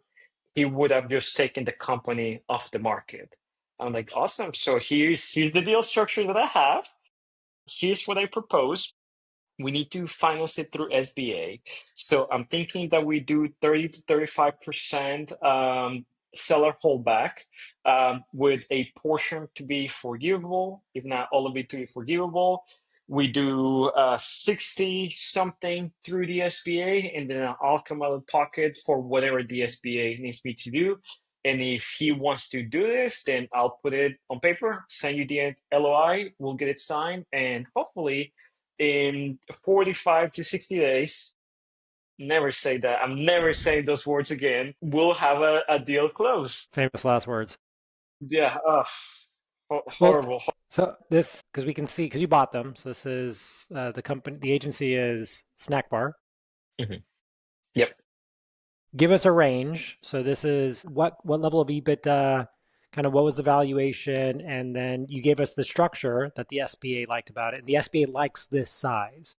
he would have just taken the company off the market. I'm like, awesome. So here's the deal structure that I have. Here's what I propose. We need to finance it through SBA. So I'm thinking that we do 30 to 35% seller holdback, with a portion to be forgivable, if not all of it to be forgivable. We do 60 something through the SBA, and then I'll come out of pocket for whatever the SBA needs me to do. And if he wants to do this, then I'll put it on paper, send you the LOI, we'll get it signed, and hopefully in 45 to 60 days, never say that. I'm never saying those words again. We'll have a deal closed. Famous last words. Yeah, Well, horrible. so this, because we can see, because you bought them. So this is the company, the agency is Snack Bar. Mhm. Yep. Give us a range. So this is what level of EBITDA, kind of what was the valuation, and then you gave us the structure that the SBA liked about it. And the SBA likes this size.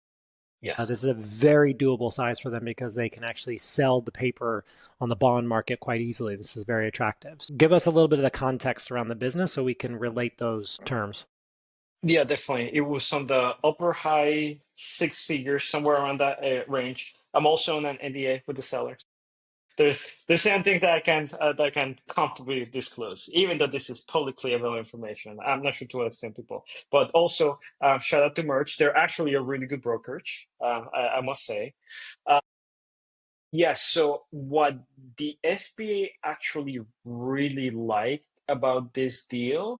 Yes. This is a very doable size for them because they can actually sell the paper on the bond market quite easily. This is very attractive. So give us a little bit of the context around the business so we can relate those terms. Yeah, definitely. It was on the upper high six figures, somewhere around that range. I'm also on an NDA with the seller. There's certain things that I can comfortably disclose, even though this is publicly available information. I'm not sure to what extent people, but also shout out to Merch. They're actually a really good brokerage. I must say. Uh, yes. So what the SBA actually really liked about this deal,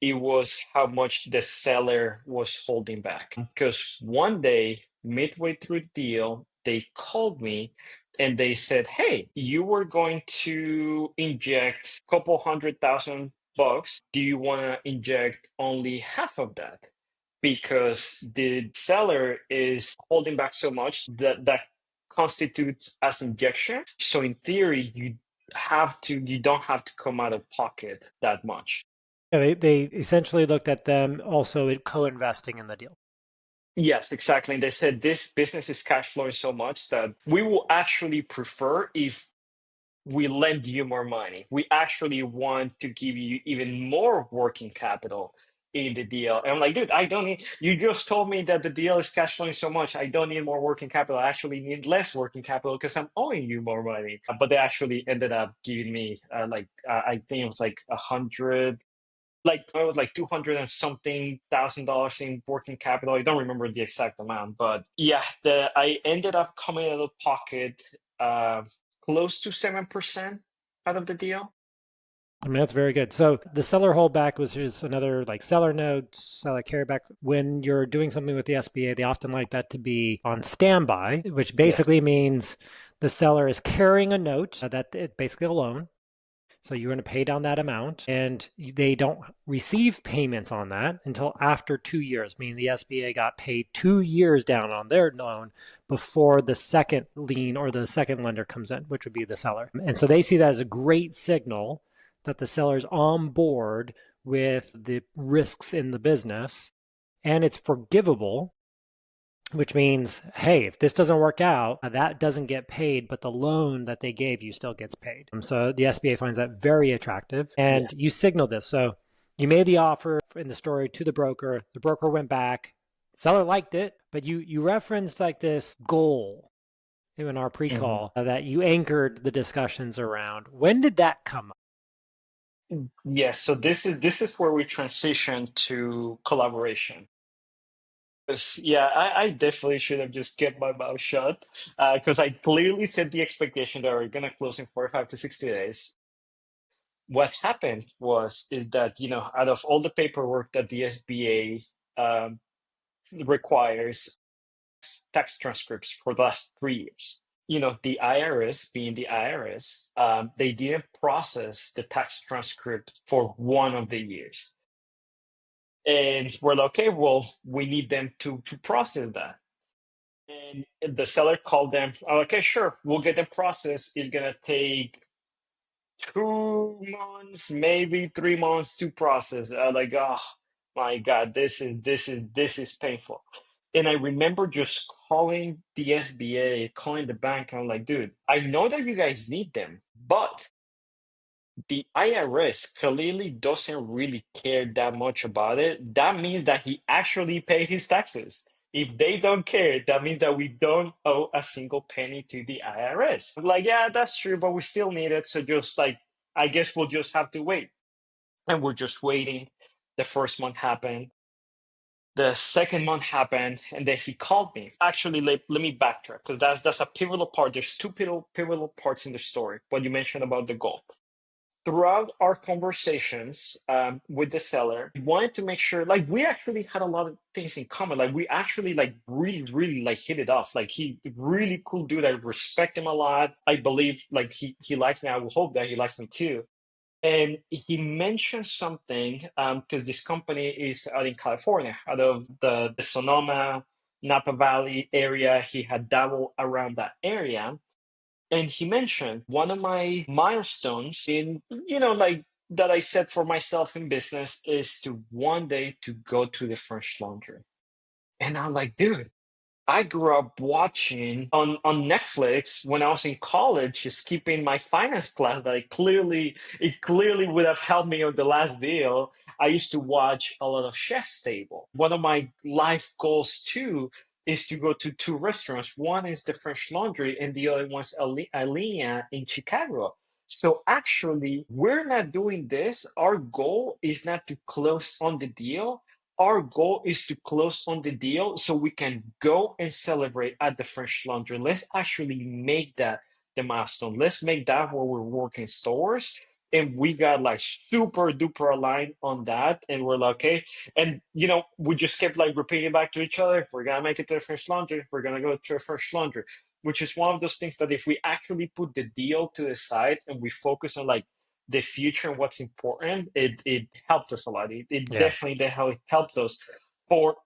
it was how much the seller was holding back. Because one day, midway through the deal, they called me and they said, hey, you were going to inject a couple $100,000. Do you want to inject only half of that? Because the seller is holding back so much that that constitutes as injection. So in theory, you don't have to come out of pocket that much. Yeah, they essentially looked at them also co-investing in the deal. Yes, exactly. And they said this business is cash flowing so much that we will actually prefer if we lend you more money. We actually want to give you even more working capital in the deal. And I'm like, dude, I don't need, you just told me that the deal is cash flowing so much. I don't need more working capital. I actually need less working capital because I'm owing you more money. But they actually ended up giving me I think it was like 100, like it was like 200 and something $1,000 in working capital. I don't remember the exact amount, but yeah, I ended up coming out of pocket uh, close to 7% out of the deal. I mean, that's very good. So the seller holdback was just another like seller note, seller carryback. When you're doing something with the SBA, they often like that to be on standby, which Yes. basically means the seller is carrying a note that it's basically a loan. So you're going to pay down that amount, and they don't receive payments on that until after 2 years, meaning the SBA got paid 2 years down on their loan before the second lien or the second lender comes in, which would be the seller. And so they see that as a great signal that the seller's on board with the risks in the business and it's forgivable, which means, hey, if this doesn't work out, that doesn't get paid, but the loan that they gave you still gets paid. So the SBA finds that very attractive. And Yes. you signaled this. So you made the offer in the story to the broker. The broker went back. Seller liked it, but you referenced like this goal in our Mhm. pre-call that you anchored the discussions around. When did that come up? Yes. So this is where we transition to collaboration. 'Cause, yeah, I definitely should have just kept my mouth shut because I clearly set the expectation that we're gonna close in 45 to 60 days. what happened was is that, out of all the paperwork that the SBA requires, tax transcripts for the last 3 years. The IRS, being the IRS, they didn't process the tax transcript for one of the years. And we're like, okay, well, we need them to process that. And the seller called them, okay, sure, we'll get them processed. It's gonna take 2 months, maybe 3 months to process. I'm like, oh my God, this is painful. And I remember just calling the SBA, calling the bank. I'm like, dude, I know that you guys need them, but the IRS clearly doesn't really care that much about it. That means that he actually paid his taxes. If they don't care, that means that we don't owe a single penny to the IRS. I'm like, yeah, that's true, but we still need it. So just like, I guess we'll just have to wait. And we're just waiting. The first month happened. The second month happened, and then he called me. Actually, let me backtrack because that's a pivotal part. There's two pivotal parts in the story. What you mentioned about the goal. Throughout our conversations with the seller, we wanted to make sure, like, we actually had a lot of things in common. Like, we actually like really, really like hit it off. Like, he really cool dude. I respect him a lot. I believe like he likes me. I will hope that he likes me too. And he mentioned something because this company is out in California, out of the Sonoma, Napa Valley area. He had dabbled around that area. And he mentioned one of my milestones in, like that I set for myself in business is to one day to go to the French Laundry. And I'm like, dude, I grew up watching on Netflix when I was in college, skipping my finance class that it clearly would have helped me on the last deal. I used to watch a lot of Chef's Table. One of my life goals too is to go to two restaurants. One is the French Laundry, and the other one's Alinea in Chicago. So actually, we're not doing this. Our goal is not to close on the deal. Our goal is to close on the deal so we can go and celebrate at the French Laundry. Let's actually make that the milestone. Let's make that where we're working stores. And we got like super duper aligned on that. And we're like, okay. And, we just kept like repeating back to each other. We're going to make it to the French Laundry. We're going to go to the French Laundry, which is one of those things that if we actually put the deal to the side and we focus on like the future and what's important, it helped us a lot. It Yeah. definitely helped us for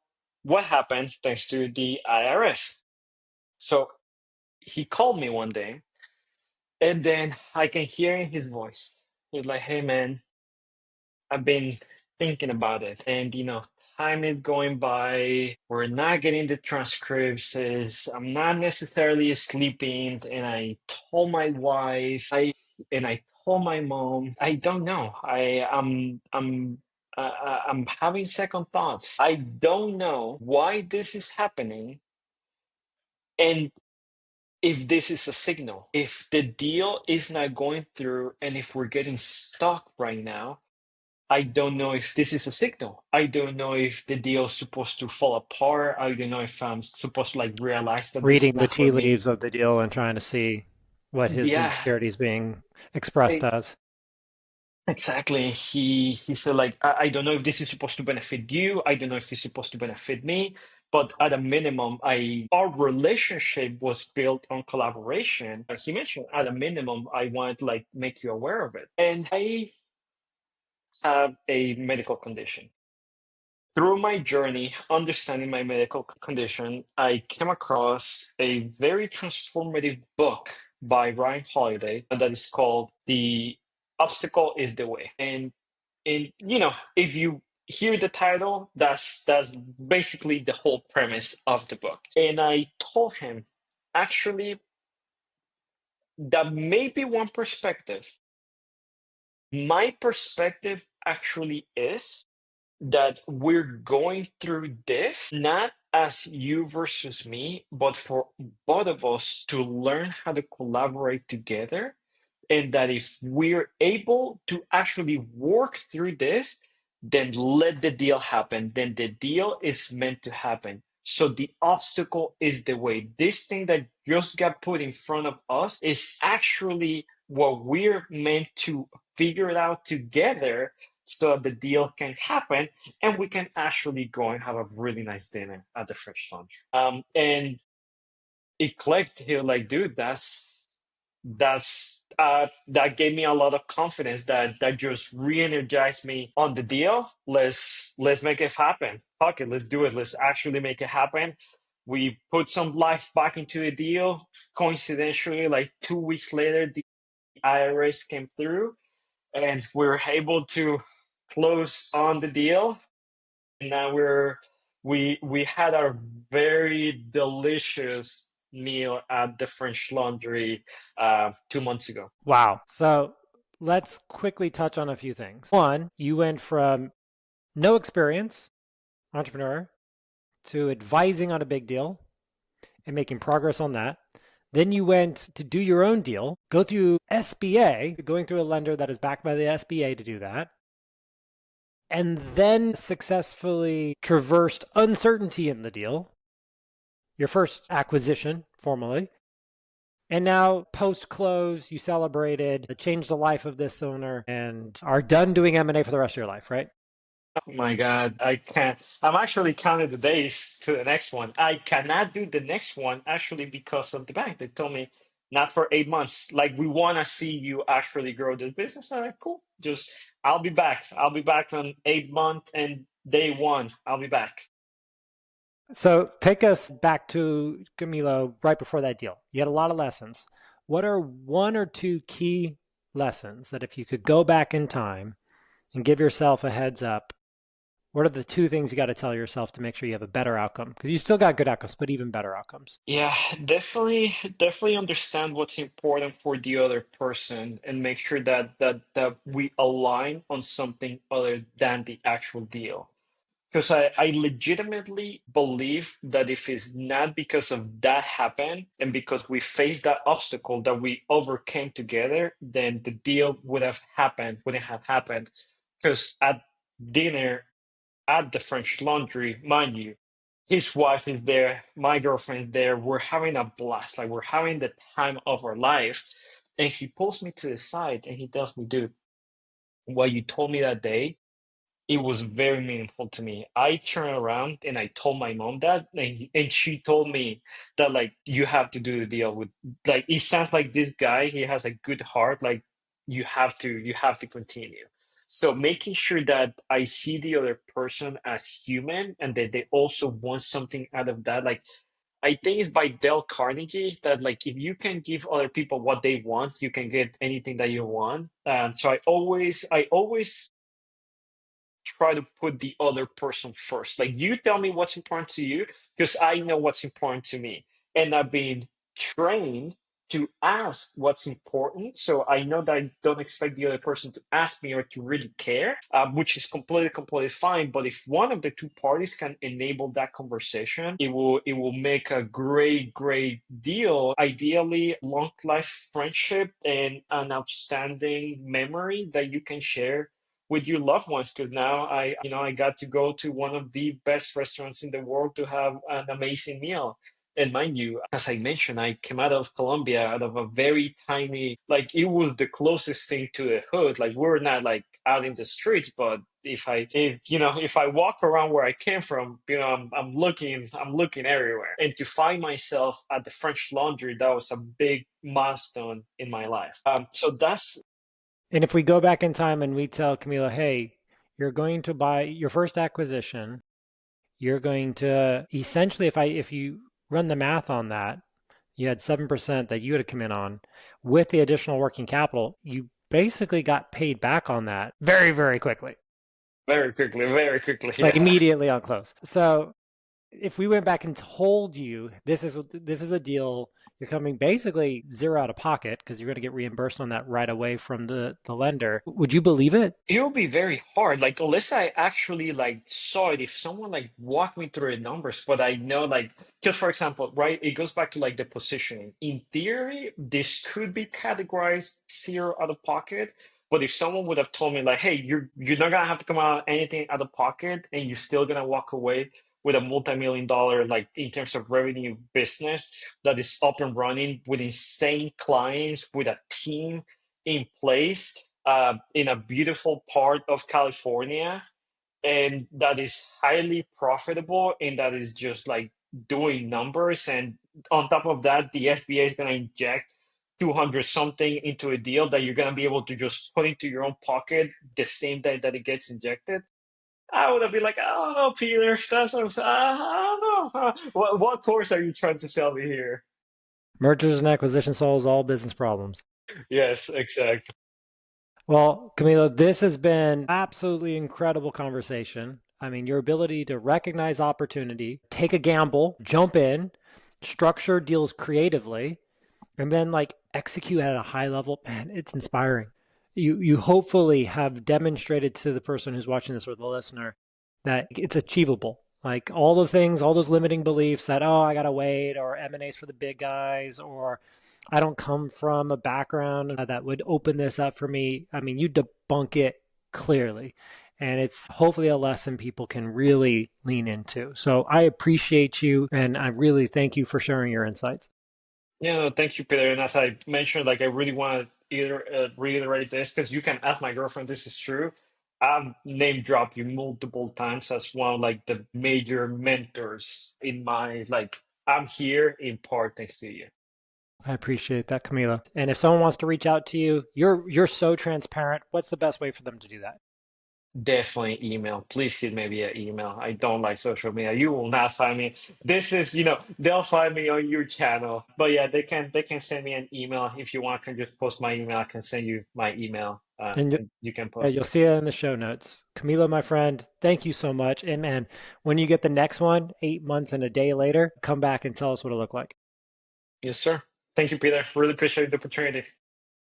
what happened thanks to the IRS. So he called me one day, and then I can hear in his voice. He's like, "Hey, man, I've been thinking about it, and time is going by. We're not getting the transcripts. I'm not necessarily sleeping." And I told my wife, and I told my mom, I don't know. I'm having second thoughts. I don't know why this is happening, and if this is a signal, if the deal is not going through, and if we're getting stuck right now. I don't know if this is a signal. I don't know if the deal is supposed to fall apart. I don't know if I'm supposed to like realize that this is Reading the not for tea me. leaves of the deal and trying to see what his Yeah, insecurity is being expressed I- as. exactly. He said like I don't know if this is supposed to benefit you. I don't know if it's supposed to benefit me. But at a minimum, our relationship was built on collaboration. He mentioned at a minimum, I want to like make you aware of it. And I have a medical condition. Through my journey, understanding my medical condition, I came across a very transformative book by Ryan Holiday that is called The Obstacle is the Way. And if you hear the title, that's basically the whole premise of the book. And I told him, actually, that may be one perspective. My perspective actually is that we're going through this not as you versus me, but for both of us to learn how to collaborate together. And that if we're able to actually work through this, then let the deal happen. Then the deal is meant to happen. So the obstacle is the way. This thing that just got put in front of us is actually what we're meant to figure it out together so the deal can happen and we can actually go and have a really nice dinner at the French Laundry. And it clicked. He was like, dude, that gave me a lot of confidence that just re-energized me on the deal. Let's make it happen. Fuck it, let's do it. Let's actually make it happen. We put some life back into the deal. Coincidentally, like 2 weeks later, the IRS came through and we were able to close on the deal. And now we had our very delicious meal at the French Laundry 2 months ago. Wow. So let's quickly touch on a few things. One, you went from no experience, entrepreneur, to advising on a big deal and making progress on that. Then you went to do your own deal, go through SBA, going through a lender that is backed by the SBA to do that, and then successfully traversed uncertainty in the deal, your first acquisition formally. And now, post close, you celebrated, changed the life of this owner, and are done doing M&A for the rest of your life, right? Oh my God, I can't. I'm actually counting the days to the next one. I cannot do the next one actually because of the bank. They told me not for 8 months. Like, we want to see you actually grow this business. All right, cool. Just, I'll be back. I'll be back on 8 month and day one. I'll be back. So take us back to Camilo right before that deal. You had a lot of lessons. What are one or two key lessons that if you could go back in time and give yourself a heads up, what are the two things you got to tell yourself to make sure you have a better outcome? Because you still got good outcomes, but even better outcomes. Yeah, definitely understand what's important for the other person and make sure that we align on something other than the actual deal. Because I legitimately believe that if it's not because of that happened and because we faced that obstacle that we overcame together, then the deal wouldn't have happened. Because at dinner at the French Laundry, mind you, his wife is there, my girlfriend is there, we're having a blast, like we're having the time of our life. And he pulls me to the side and he tells me, dude, what you told me that day, it was very meaningful to me. I turned around and I told my mom that, and she told me that like you have to do the deal with like it sounds like this guy, he has a good heart. Like you have to continue. So making sure that I see the other person as human and that they also want something out of that. Like I think it's by Dale Carnegie that like if you can give other people what they want, you can get anything that you want. So I always try to put the other person first. Like you tell me what's important to you because I know what's important to me. And I've been trained to ask what's important. So I know that I don't expect the other person to ask me or to really care, which is completely fine. But if one of the two parties can enable that conversation, it will make a great deal. Ideally, long life friendship and an outstanding memory that you can share with your loved ones because now I got to go to one of the best restaurants in the world to have an amazing meal. And mind you, as I mentioned, I came out of Colombia, out of a very tiny, like it was the closest thing to the hood. Like we're not like out in the streets, but if I walk around where I came from, I'm looking everywhere. And to find myself at the French Laundry, that was a big milestone in my life. So that's And if we go back in time and we tell Camilo, hey, you're going to buy your first acquisition, you're going to essentially, if you run the math on that, you had 7% that you had to come in on with the additional working capital, you basically got paid back on that very, very quickly, very quickly, like yeah. immediately on close. So if we went back and told you this is a deal, you're coming basically zero out of pocket because you're going to get reimbursed on that right away from the lender, would you believe it? It'll be very hard. Like unless I actually like saw it, if someone like walked me through the numbers, but I know like just for example, right? It goes back to like the positioning. In theory, this could be categorized zero out of pocket. But if someone would have told me like, hey, you're not gonna have to come out anything out of pocket and you're still gonna walk away with a multi-million dollar, like in terms of revenue business that is up and running with insane clients, with a team in place in a beautiful part of California, and that is highly profitable, and that is just like doing numbers. And on top of that, the FBA is going to inject 200 something into a deal that you're going to be able to just put into your own pocket the same day that it gets injected. I would have been like, I don't know, Peter. That's what I'm saying. I don't know. What course are you trying to sell me here? Mergers and acquisition solves all business problems. Yes, exactly. Well, Camilo, this has been absolutely incredible conversation. I mean, your ability to recognize opportunity, take a gamble, jump in, structure deals creatively, and then like execute at a high level, man, it's inspiring. You hopefully have demonstrated to the person who's watching this or the listener that it's achievable. Like all the things, all those limiting beliefs that, oh, I gotta wait, or M&A's for the big guys, or I don't come from a background that would open this up for me. I mean, you debunk it clearly. And it's hopefully a lesson people can really lean into. So I appreciate you and I really thank you for sharing your insights. Yeah, no, thank you, Peter. And as I mentioned, like I really want to either reiterate this because you can ask my girlfriend. This is true. I've name dropped you multiple times as one of like the major mentors in my like. I'm here in part thanks to you. I appreciate that, Camila. And if someone wants to reach out to you, you're so transparent. What's the best way for them to do that? Definitely email. Please hit me via email. I don't like social media. You will not find me. This is, they'll find me on your channel. But yeah, they can send me an email if you want. I can just post my email. I can send you my email. And And you can yeah, post you'll it. see it in the show notes. Camila, my friend, thank you so much. And man, when you get the next one, 8 months and a day later, come back and tell us what it looked like. Yes, sir. Thank you, Peter. Really appreciate the opportunity.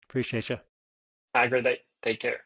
Appreciate you. Have a great day. Take care.